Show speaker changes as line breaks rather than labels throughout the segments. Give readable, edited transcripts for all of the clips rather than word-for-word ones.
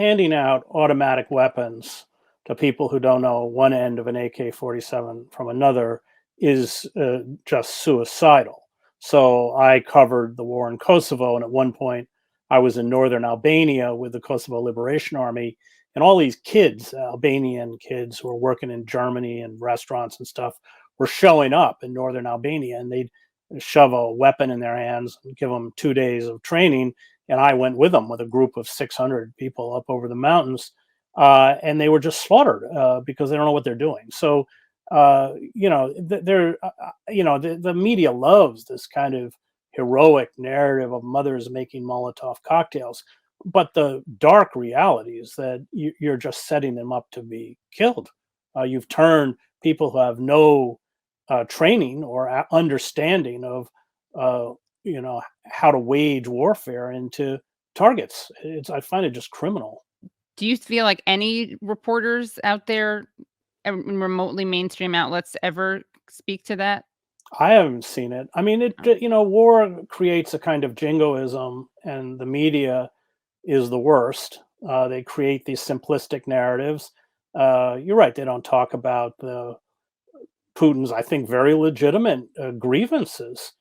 handing out automatic weapons to people who don't know one end of an AK-47 from another is just suicidal. So I covered the war in Kosovo, and at one point I was in northern Albania with the Kosovo Liberation Army, and all these kids, Albanian kids who were working in Germany and restaurants and stuff, were showing up in northern Albania, and they'd shove a weapon in their hands and give them 2 days of training. And I went with them with a group of 600 people up over the mountains, and they were just slaughtered because they don't know what they're doing. So, the media loves this kind of heroic narrative of mothers making Molotov cocktails, but the dark reality is that you're just setting them up to be killed. You've turned people who have no training or understanding of how to wage warfare into targets. I find it just criminal.
Do you feel like any reporters out there in remotely mainstream outlets ever speak to that?
I haven't seen it. I mean, war creates a kind of jingoism, and the media is the worst. They create these simplistic narratives. You're right; they don't talk about Putin's, I think, very legitimate grievances.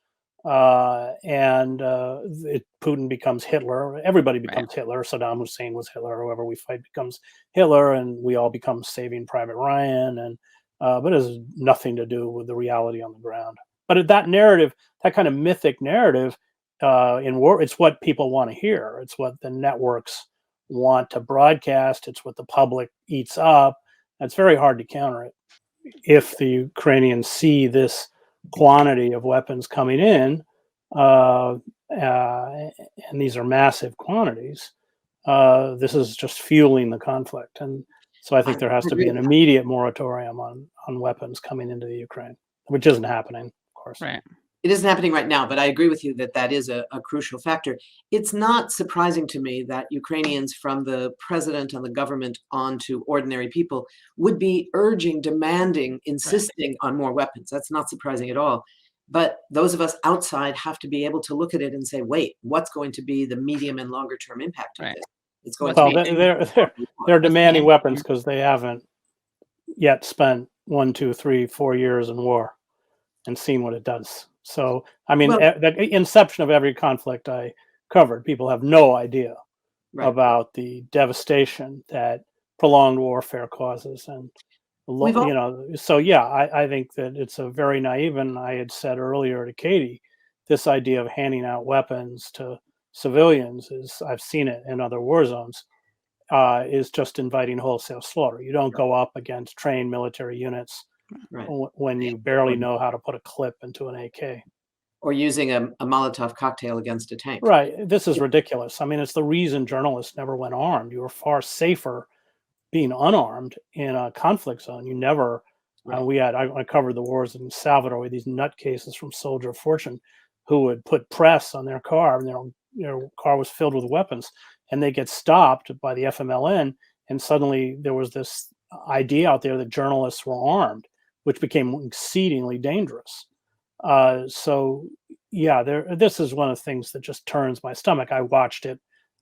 Putin becomes Hitler. Everybody becomes Hitler. Saddam Hussein was Hitler. Whoever we fight becomes Hitler, and we all become Saving Private Ryan. And but it has nothing to do with the reality on the ground. But that narrative, that kind of mythic narrative in war, it's what people want to hear. It's what the networks want to broadcast. It's what the public eats up. It's very hard to counter it. If the Ukrainians see this quantity of weapons coming in, and these are massive quantities, this is just fueling the conflict. And so I think there has to be an immediate moratorium on weapons coming into the Ukraine, which isn't happening, of course.
Right.
It isn't happening right now, but I agree with you that that is a crucial factor. It's not surprising to me that Ukrainians, from the president and the government on to ordinary people, would be urging, demanding, insisting on more weapons. That's not surprising at all. But those of us outside have to be able to look at it and say, wait, what's going to be the medium and longer term impact of this? It's going to be
they're demanding weapons because they haven't yet spent 1, 2, 3, 4 years in war and seen what it does. So, I mean, the inception of every conflict I covered, people have no idea about the devastation that prolonged warfare causes. And, I think that it's a very naive, and I had said earlier to Katie, this idea of handing out weapons to civilians I've seen it in other war zones, is just inviting wholesale slaughter. You don't go up against trained military units when you barely know how to put a clip into an AK.
Or using a Molotov cocktail against a tank.
Right. This is ridiculous. I mean, it's the reason journalists never went armed. You were far safer being unarmed in a conflict zone. You never, I covered the wars in Salvador with these nutcases from Soldier of Fortune who would put press on their car, and their car was filled with weapons, and they get stopped by the FMLN, and suddenly there was this idea out there that journalists were armed, which became exceedingly dangerous. This is one of the things that just turns my stomach. I watched it,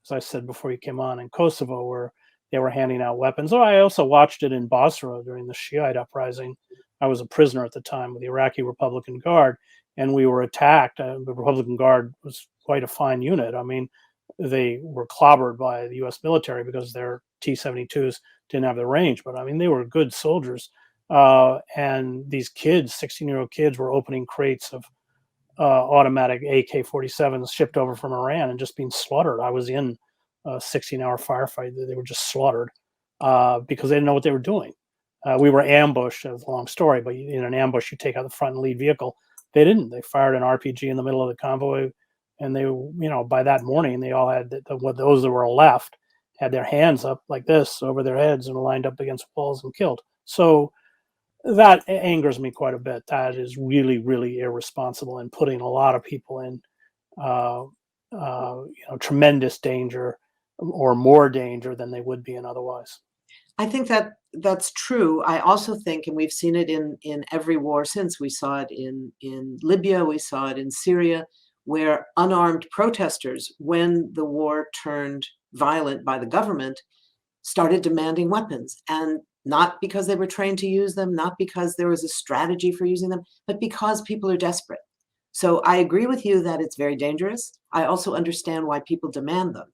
as I said before you came on, in Kosovo, where they were handing out weapons. I also watched it in Basra during the Shiite uprising. I was a prisoner at the time with the Iraqi Republican Guard, and we were attacked. The Republican Guard was quite a fine unit. I mean, they were clobbered by the U.S. military because their T-72s didn't have the range, but I mean, they were good soldiers. And these kids, 16-year-old kids, were opening crates of automatic AK-47s shipped over from Iran and just being slaughtered. I was in a 16-hour firefight. They were just slaughtered because they didn't know what they were doing. We were ambushed. It's a long story, but in an ambush, you take out the front and lead vehicle. They didn't. They fired an RPG in the middle of the convoy, and they, by that morning, they all had those that were left had their hands up like this over their heads and lined up against walls and killed. So that angers me quite a bit. That is really, really irresponsible and putting a lot of people in, tremendous danger, or more danger than they would be in otherwise.
I think that's true. I also think, and we've seen it in every war since, we saw it in Libya, we saw it in Syria, where unarmed protesters, when the war turned violent by the government, started demanding weapons, and not because they were trained to use them, not because there was a strategy for using them, but because people are desperate. So I agree with you that it's very dangerous. I also understand why people demand them.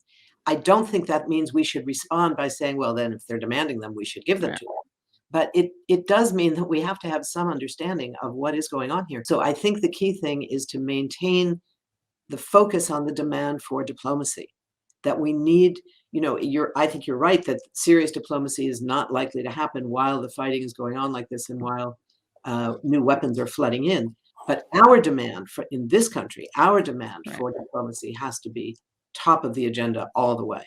I don't think that means we should respond by saying, well, then if they're demanding them, we should give them
Right.
to them. But it does mean that we have to have some understanding of what is going on here. So I think the key thing is to maintain the focus on the demand for diplomacy, that we need, I think you're right that serious diplomacy is not likely to happen while the fighting is going on like this and while new weapons are flooding in. But our demand in this country, our demand
Right.
for diplomacy has to be top of the agenda all the way.